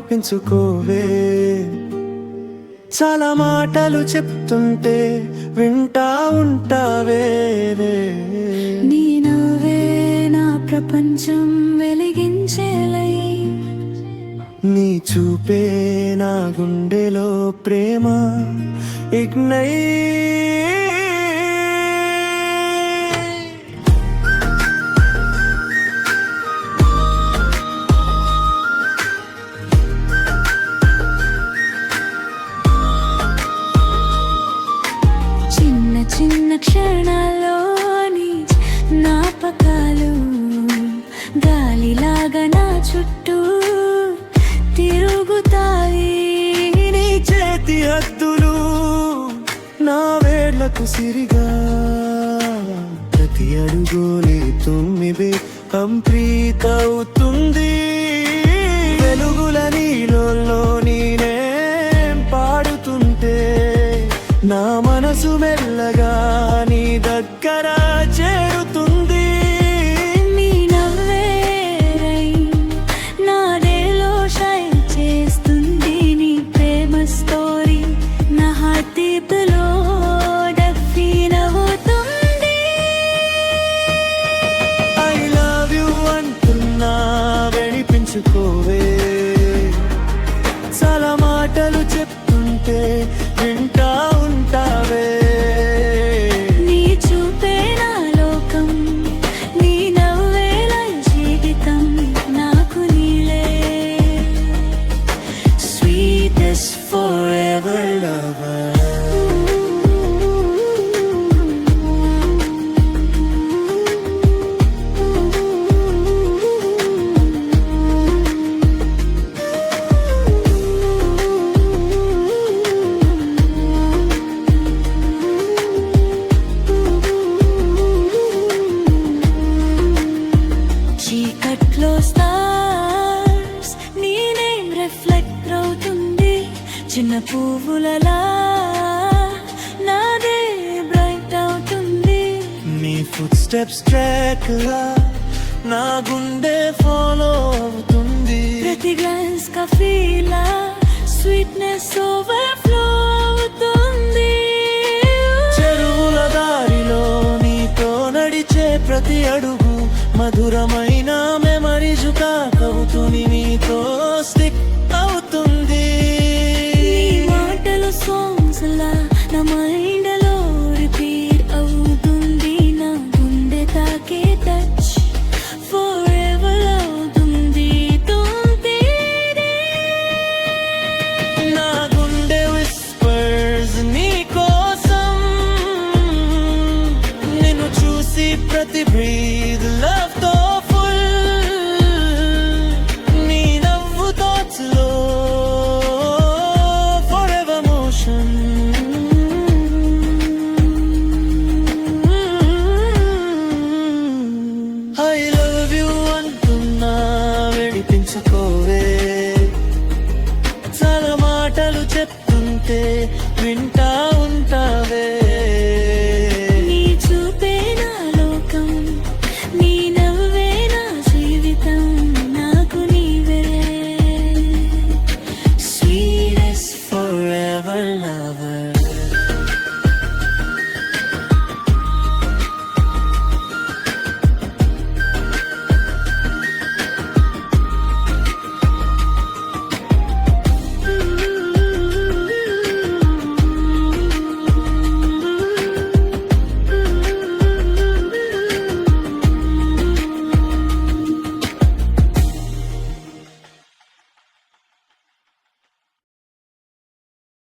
వినిపించుకోవే. చాలా మాటలు చెప్తుంటే వింటా ఉంటావే. నీ నవ్వే నా ప్రపంచం వెలిగించేలై, నీ చూపే నా గుండెలో ప్రేమ ఇగ్నై. చిన్న చిన్న క్షణాల్లోని జ్ఞాపకాలు గాలిలాగా నా చుట్టూ తిరుగుతాయి. నీ చేతి హద్దులు నా వేళ్లకు సిరిగా, ప్రతి అడుగుని తుమ్మిబి కంప్లీట్ అవుతుంది. వెలుగుల నీలో నేనే పాడుతుంటే నా మనసు మెల్లగా నీ దగ్గర చేరుతుంది. నీ నవ్వే నా డేలో షైన్ చేస్తుంది. నీ ప్రేమ స్టోరీ నా హార్ట్ లో డెఫిన్ అవుతుంది. ఐ లవ్ యు అంటున్నా వినిపించుకోవే. చాలా మాటలు చెప్తుంటే వింటా ఉంటావే. నీ చూపే నా లోకం, నీ నవ్వే నా జీవితం. నాకు నీలే Sweetest forever lover. చీకట్లో స్టార్స్ నీ నేమ్ రిఫ్లెక్ట్ అవుతుంది. చిన్న పువ్వులలా నాదే బ్రైట్ అవుతుంది. నీ ఫుట్ స్టెప్స్ ట్రాక్ లా నా గుండె ఫాలో అవుతుంది. ప్రతి గ్లాన్స్ కాఫీలా స్వీట్నెస్ ఓవర్ఫ్లో అవుతుంది. చెరువుల దారిలో నీతో నడిచే ప్రతి అడుగు మధురమైన మెమరీస్ కాకవుతుంది. నీతో స్టిక్ అవుతుంది. నీ మాటలు సాంగ్స్ లా నా మైండ్ లో రిపీట్ అవుతుంది. నా గుండె తాకే టచ్ ఫోరెవర్ అవుతుంది. నా గుండె విస్పర్స్ నీ కోసం, నిన్ను చూసి ప్రతి బ్రీత్